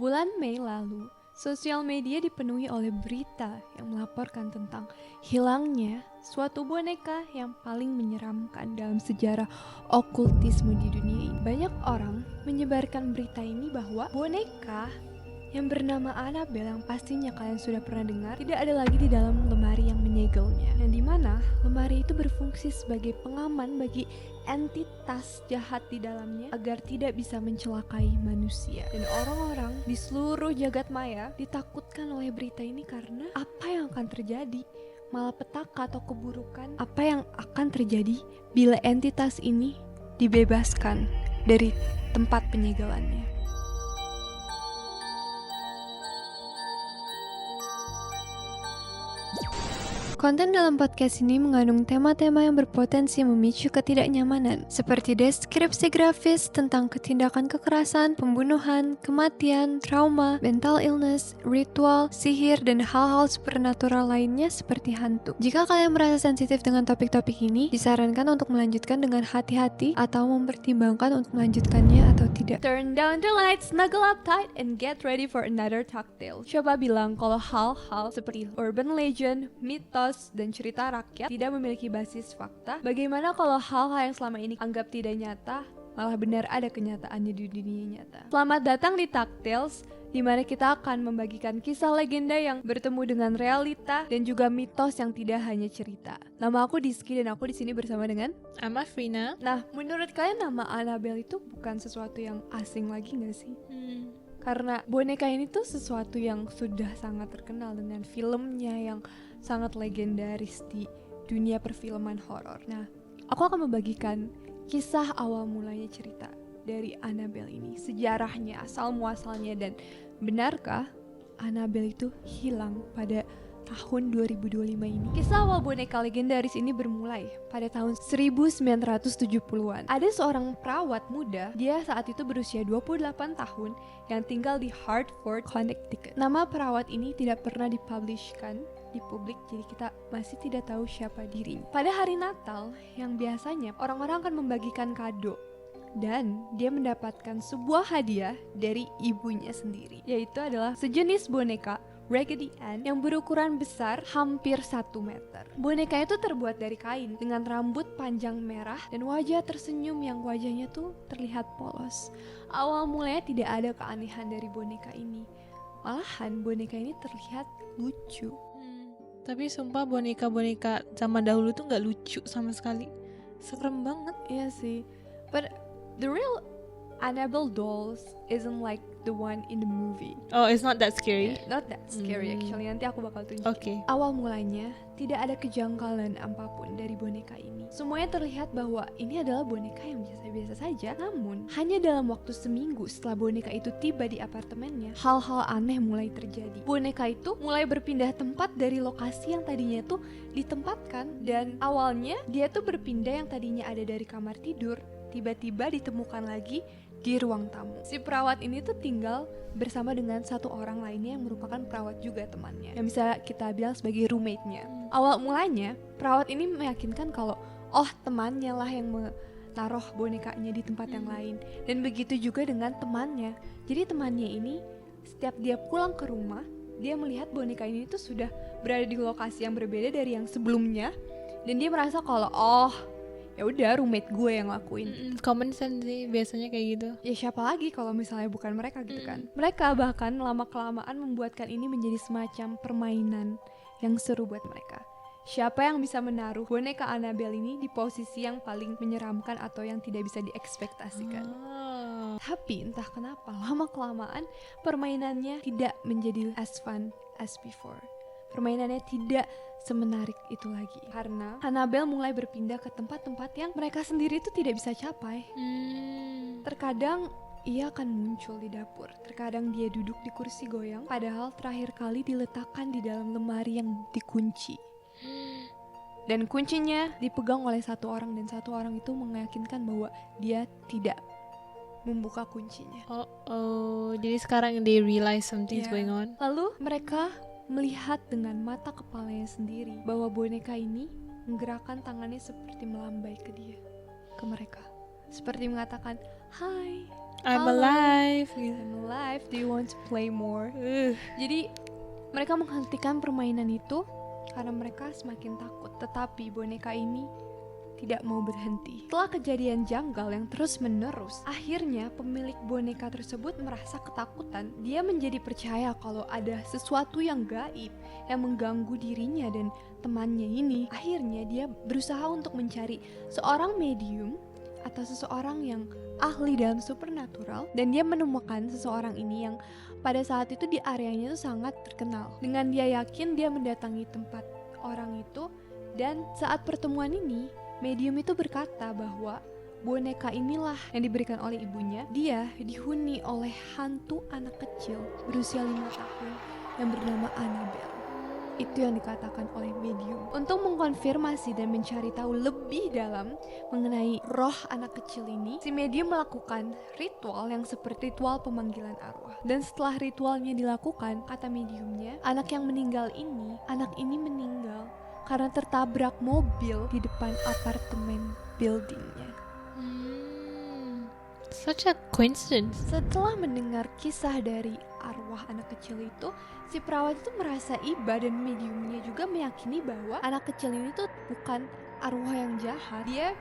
Bulan Mei lalu, sosial media dipenuhi oleh berita yang melaporkan tentang hilangnya suatu boneka yang paling menyeramkan dalam sejarah okultisme di dunia ini. Banyak orang menyebarkan berita ini bahwa boneka yang bernama Annabelle yang pastinya kalian sudah pernah dengar tidak ada lagi di dalam lemari yang menyegelnya, yang dimana lemari itu berfungsi sebagai pengaman bagi entitas jahat di dalamnya agar tidak bisa mencelakai manusia. Dan orang-orang di seluruh jagat maya ditakutkan oleh berita ini karena apa yang akan terjadi, malapetaka atau keburukan apa yang akan terjadi bila entitas ini dibebaskan dari tempat penyegelannya. Konten dalam podcast ini mengandung tema-tema yang berpotensi memicu ketidaknyamanan, seperti deskripsi grafis tentang ketindakan kekerasan, pembunuhan, kematian, trauma, mental illness, ritual, sihir, dan hal-hal supernatural lainnya seperti hantu. Jika kalian merasa sensitif dengan topik-topik ini, disarankan untuk melanjutkan dengan hati-hati atau mempertimbangkan untuk melanjutkannya atau tidak. Turn down the lights, snuggle up tight, and get ready for another cocktail. Coba bilang kalau hal-hal seperti urban legend, mitos, dan cerita rakyat tidak memiliki basis fakta. Bagaimana kalau hal-hal yang selama ini anggap tidak nyata malah benar ada kenyataannya di dunia nyata? Selamat datang di Tales, di mana kita akan membagikan kisah legenda yang bertemu dengan realita dan juga mitos yang tidak hanya cerita. Nama aku Diski dan aku di sini bersama dengan Frina. Nah, menurut kalian nama Annabelle itu bukan sesuatu yang asing lagi nggak sih? Karena boneka ini tuh sesuatu yang sudah sangat terkenal dengan filmnya yang sangat legendaris di dunia perfilman horor. Nah, aku akan membagikan kisah awal mulanya cerita dari Annabelle ini, sejarahnya, asal muasalnya, dan benarkah Annabelle itu hilang pada tahun 2025 ini. Kisah awal boneka legendaris ini bermulai pada tahun 1970-an. Ada seorang perawat muda, dia saat itu berusia 28 tahun, yang tinggal di Hartford, Connecticut. Nama perawat ini tidak pernah dipublishkan di publik, jadi kita masih tidak tahu siapa dirinya. Pada hari Natal, yang biasanya orang-orang akan membagikan kado, dan dia mendapatkan sebuah hadiah dari ibunya sendiri, yaitu adalah sejenis boneka Raggedy Ann yang berukuran besar hampir 1 meter. Boneka itu terbuat dari kain dengan rambut panjang merah dan wajah tersenyum yang wajahnya tuh terlihat polos. Awal mulanya tidak ada keanehan dari boneka ini, malahan boneka ini terlihat lucu. Tapi sumpah boneka-boneka zaman dahulu tuh gak lucu sama sekali. Serem banget. Iya sih. But the real Annabelle dolls isn't like the one in the movie. Oh, it's not that scary? Yeah, not that scary actually. Nanti aku bakal tunjukin. Okay. Awal mulanya tidak ada kejanggalan apapun dari boneka ini. Semuanya terlihat bahwa ini adalah boneka yang biasa-biasa saja. Namun, hanya dalam waktu seminggu setelah boneka itu tiba di apartemennya, hal-hal aneh mulai terjadi. Boneka itu mulai berpindah tempat dari lokasi yang tadinya tuh ditempatkan. Dan awalnya dia tuh berpindah yang tadinya ada dari kamar tidur, tiba-tiba ditemukan lagi di ruang tamu. Si perawat ini tuh tinggal bersama dengan satu orang lainnya yang merupakan perawat juga temannya, yang bisa kita bilang sebagai roommate-nya. Awal mulanya, perawat ini meyakinkan kalau temannya lah yang menaruh bonekanya di tempat yang lain. Dan begitu juga dengan temannya. Jadi temannya ini setiap dia pulang ke rumah, dia melihat boneka ini tuh sudah berada di lokasi yang berbeda dari yang sebelumnya. Dan dia merasa kalau ya udah roommate gue yang lakuin. Common sense sih biasanya kayak gitu. Ya siapa lagi kalau misalnya bukan mereka gitu kan. Mereka bahkan lama-kelamaan membuatkan ini menjadi semacam permainan yang seru buat mereka. Siapa yang bisa menaruh boneka Annabelle ini di posisi yang paling menyeramkan atau yang tidak bisa diekspektasikan. Tapi entah kenapa lama-kelamaan permainannya tidak menjadi as fun as before. Permainannya tidak semenarik itu lagi karena Annabelle mulai berpindah ke tempat-tempat yang mereka sendiri itu tidak bisa capai. Terkadang ia akan muncul di dapur, terkadang dia duduk di kursi goyang, padahal terakhir kali diletakkan di dalam lemari yang dikunci. Dan kuncinya dipegang oleh satu orang, dan satu orang itu meyakinkan bahwa dia tidak membuka kuncinya. Jadi sekarang they realize something's going on. Lalu mereka melihat dengan mata kepalanya sendiri bahwa boneka ini menggerakkan tangannya seperti melambai ke mereka, seperti mengatakan, "Hai, I'm Halo. alive gitu. I'm alive, do you want to play more? Jadi mereka menghentikan permainan itu karena mereka semakin takut. Tetapi boneka ini tidak mau berhenti. Setelah kejadian janggal yang terus menerus, akhirnya pemilik boneka tersebut merasa ketakutan. Dia menjadi percaya kalau ada sesuatu yang gaib yang mengganggu dirinya dan temannya ini. Akhirnya dia berusaha untuk mencari seorang medium atau seseorang yang ahli dalam supernatural, dan dia menemukan seseorang ini yang pada saat itu di areanya itu sangat terkenal. Dengan dia yakin, dia mendatangi tempat orang itu, dan saat pertemuan ini medium itu berkata bahwa boneka inilah yang diberikan oleh ibunya. Dia dihuni oleh hantu anak kecil berusia 5 tahun yang bernama Annabelle. Itu yang dikatakan oleh medium. Untuk mengkonfirmasi dan mencari tahu lebih dalam mengenai roh anak kecil ini, si medium melakukan ritual yang seperti ritual pemanggilan arwah. Dan setelah ritualnya dilakukan, kata mediumnya, anak ini meninggal karena tertabrak mobil di depan apartemen buildingnya. Such a coincidence. Setelah mendengar kisah dari arwah anak kecil itu, si perawat itu merasa iba, dan mediumnya juga meyakini bahwa anak kecil ini tuh bukan arwah yang jahat. Dia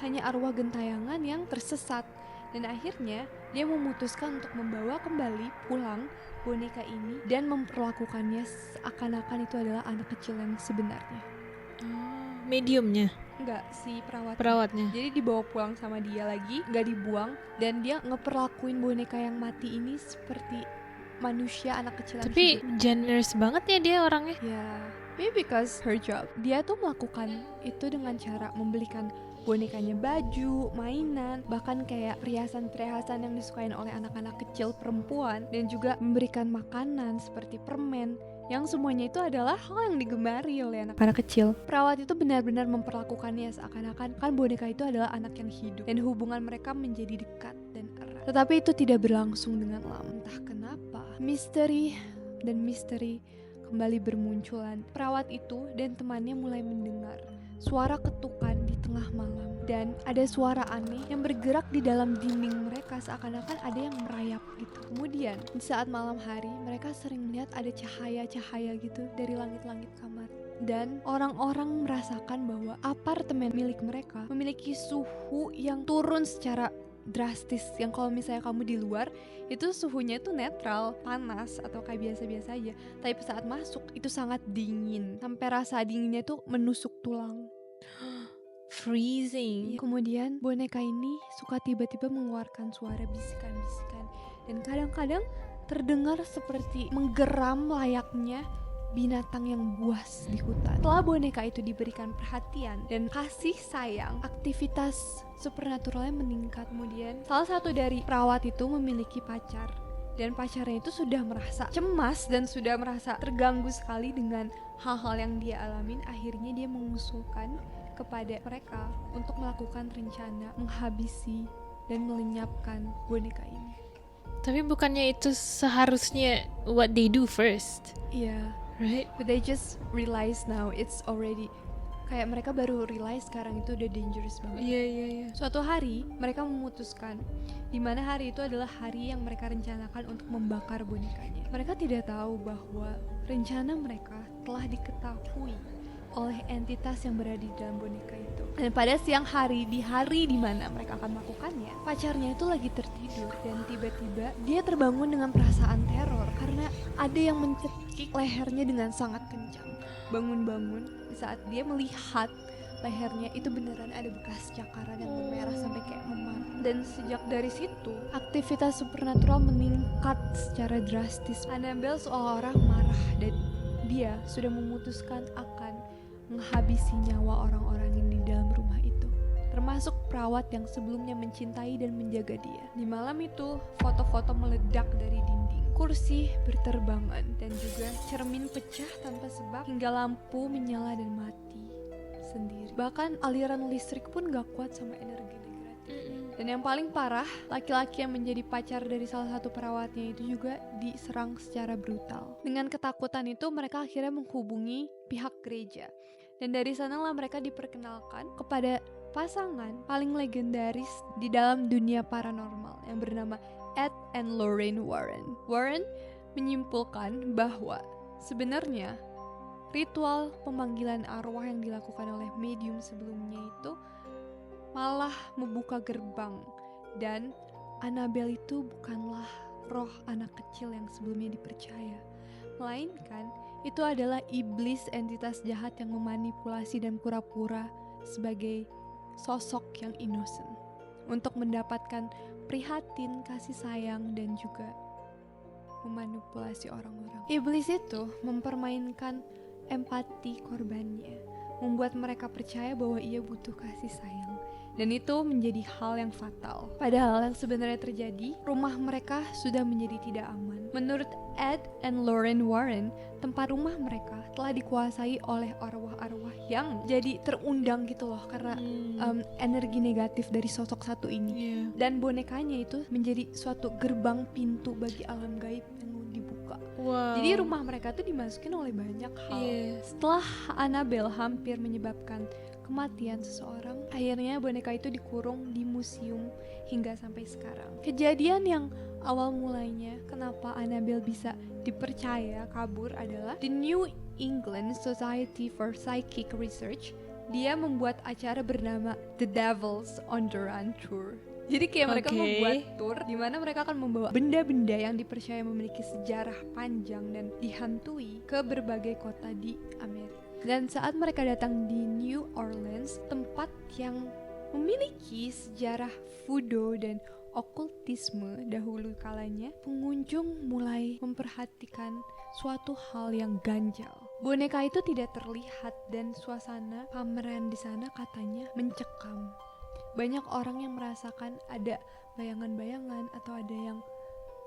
hanya arwah gentayangan yang tersesat. Dan akhirnya dia memutuskan untuk membawa kembali pulang boneka ini dan memperlakukannya seakan-akan itu adalah anak kecil yang sebenarnya. Mediumnya? Enggak, si perawatnya. Jadi dibawa pulang sama dia lagi, nggak dibuang, dan dia ngeperlakuin boneka yang mati ini seperti manusia anak kecil. Tapi generous banget ya dia orangnya. Ya, maybe because her job. Dia tuh melakukan itu dengan cara membelikan bonekanya baju, mainan, bahkan kayak perhiasan-perhiasan yang disukain oleh anak-anak kecil perempuan, dan juga memberikan makanan seperti permen, yang semuanya itu adalah hal yang digemari oleh anak-anak kecil. Perawat itu benar-benar memperlakukannya seakan-akan kan boneka itu adalah anak yang hidup, dan hubungan mereka menjadi dekat dan erat. Tetapi itu tidak berlangsung dengan lama. Entah kenapa, misteri kembali bermunculan. Perawat itu dan temannya mulai mendengar suara ketukan di tengah malam, dan ada suara aneh yang bergerak di dalam dinding mereka seakan-akan ada yang merayap gitu. Kemudian di saat malam hari mereka sering melihat ada cahaya-cahaya gitu dari langit-langit kamar, dan orang-orang merasakan bahwa apartemen milik mereka memiliki suhu yang turun secara drastis, yang kalau misalnya kamu di luar itu suhunya itu netral, panas atau kayak biasa-biasa aja, tapi saat masuk itu sangat dingin, sampai rasa dinginnya itu menusuk tulang. Freezing. Kemudian boneka ini suka tiba-tiba mengeluarkan suara bisikan-bisikan, dan kadang-kadang terdengar seperti menggeram layaknya binatang yang buas di hutan. Setelah boneka itu diberikan perhatian dan kasih sayang, aktivitas supernaturalnya meningkat. Kemudian salah satu dari perawat itu memiliki pacar, dan pacarnya itu sudah merasa cemas dan sudah merasa terganggu sekali dengan hal-hal yang dia alamin. Akhirnya dia mengusulkan kepada mereka untuk melakukan rencana menghabisi dan melenyapkan boneka ini. Tapi bukannya itu seharusnya what they do first? Iya, right? But they just realize now it's already, kayak mereka baru realize sekarang itu udah dangerous banget. Iya. Suatu hari mereka memutuskan, di mana hari itu adalah hari yang mereka rencanakan untuk membakar bonekanya. Mereka tidak tahu bahwa rencana mereka telah diketahui oleh entitas yang berada di dalam boneka itu. Dan pada siang hari, di hari di mana mereka akan melakukannya, pacarnya itu lagi tertidur, dan tiba-tiba dia terbangun dengan perasaan teror karena ada yang mencekik lehernya dengan sangat kencang. Bangun-bangun, di saat dia melihat lehernya itu beneran ada bekas cakaran yang memerah sampai kayak memar. Dan sejak dari situ, aktivitas supernatural meningkat secara drastis. Annabelle seolah-olah marah, dan dia sudah memutuskan akan menghabisi nyawa orang-orang yang di dalam rumah itu, termasuk perawat yang sebelumnya mencintai dan menjaga dia. Di malam itu, foto-foto meledak dari dinding, kursi berterbangan, dan juga cermin pecah tanpa sebab, hingga lampu menyala dan mati sendiri. Bahkan aliran listrik pun gak kuat sama energi negatif. Dan yang paling parah, laki-laki yang menjadi pacar dari salah satu perawatnya itu juga diserang secara brutal. Dengan ketakutan itu, mereka akhirnya menghubungi pihak gereja. Dan dari sanalah mereka diperkenalkan kepada pasangan paling legendaris di dalam dunia paranormal yang bernama Ed and Lorraine Warren. Warren menyimpulkan bahwa sebenarnya ritual pemanggilan arwah yang dilakukan oleh medium sebelumnya itu malah membuka gerbang, dan Annabelle itu bukanlah roh anak kecil yang sebelumnya dipercaya, melainkan itu adalah iblis, entitas jahat yang memanipulasi dan pura-pura sebagai sosok yang innocent untuk mendapatkan prihatin, kasih sayang, dan juga memanipulasi orang-orang. Iblis itu mempermainkan empati korbannya, membuat mereka percaya bahwa ia butuh kasih sayang. Dan itu menjadi hal yang fatal. Padahal yang sebenarnya terjadi, rumah mereka sudah menjadi tidak aman. Menurut Ed and Lorraine Warren, tempat rumah mereka telah dikuasai oleh arwah-arwah yang jadi terundang gitu loh, karena energi negatif dari sosok satu ini. Dan bonekanya itu menjadi suatu gerbang pintu bagi alam gaib yang dibuka. Jadi rumah mereka tuh dimasukin oleh banyak hal. Setelah Annabelle hampir menyebabkan kematian seseorang, akhirnya boneka itu dikurung di museum hingga sampai sekarang. Kejadian yang awal mulanya kenapa Annabelle bisa dipercaya kabur adalah The New England Society for Psychic Research. Dia membuat acara bernama The Devils on the Run Tour. Jadi kayak mereka membuat tour di mana mereka akan membawa benda-benda yang dipercaya memiliki sejarah panjang dan dihantui ke berbagai kota di Amerika. Dan saat mereka datang di New Orleans, tempat yang memiliki sejarah voodoo dan okultisme dahulu kalanya, pengunjung mulai memperhatikan suatu hal yang ganjal. Boneka itu tidak terlihat dan suasana pameran di sana katanya mencekam. Banyak orang yang merasakan ada bayangan-bayangan atau ada yang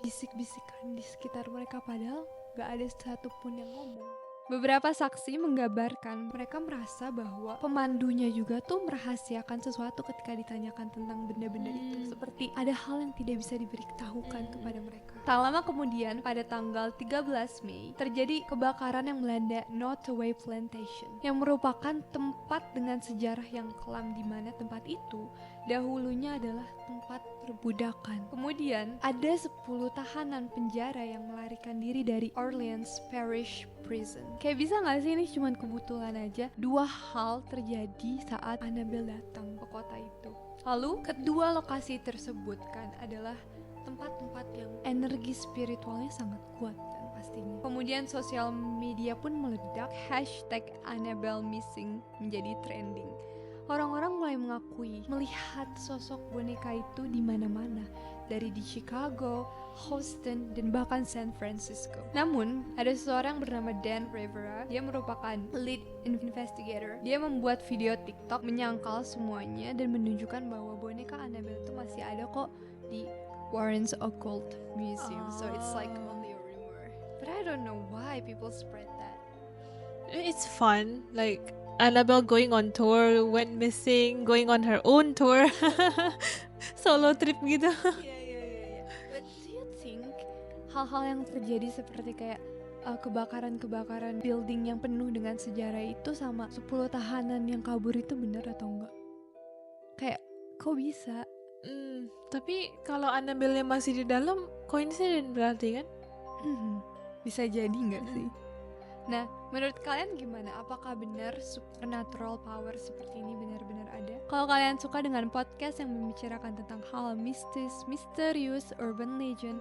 bisik-bisikan di sekitar mereka, padahal gak ada satupun yang ngomong. Beberapa saksi menggambarkan mereka merasa bahwa pemandunya juga tuh merahasiakan sesuatu ketika ditanyakan tentang benda-benda itu, seperti ada hal yang tidak bisa diberitahukan kepada mereka. Tak lama kemudian, pada tanggal 13 Mei, terjadi kebakaran yang melanda Nottoway Plantation, yang merupakan tempat dengan sejarah yang kelam, di mana tempat itu dahulunya adalah tempat perbudakan. Kemudian ada 10 tahanan penjara yang melarikan diri dari Orleans Parish Prison. Kayak bisa gak sih ini cuman kebetulan aja dua hal terjadi saat Annabelle datang ke kota itu. Lalu kedua lokasi tersebut kan adalah tempat-tempat yang energi spiritualnya sangat kuat kan pastinya. Kemudian sosial media pun meledak, #AnnabelleMissing menjadi trending. Orang-orang mulai mengakui melihat sosok boneka itu di mana-mana, dari di Chicago, Houston, dan bahkan San Francisco. Namun, ada seseorang bernama Dan Rivera. Dia merupakan lead investigator. Dia membuat video TikTok menyangkal semuanya dan menunjukkan bahwa boneka Annabelle itu masih ada kok di Warren's Occult Museum. So it's like only a rumor. But I don't know why people spread that. It's fun, like Annabelle going on tour, went missing, going on her own tour. Solo trip gitu. Yeah. But do you think hal-hal yang terjadi seperti kayak kebakaran-kebakaran building yang penuh dengan sejarah itu sama 10 tahanan yang kabur itu benar atau enggak? Kayak kok bisa? Tapi kalau Annabelle-nya masih di dalam, coincidence berarti kan? Bisa jadi nggak sih? Nah, menurut kalian gimana? Apakah benar supernatural power seperti ini benar-benar ada? Kalau kalian suka dengan podcast yang membicarakan tentang hal mistis, misterius, urban legend,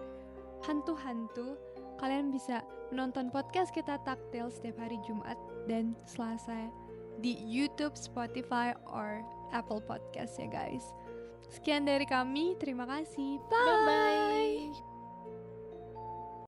hantu-hantu, kalian bisa menonton podcast kita Taktil setiap hari Jumat dan Selasa di YouTube, Spotify, or Apple Podcast ya guys. Sekian dari kami, terima kasih. Bye!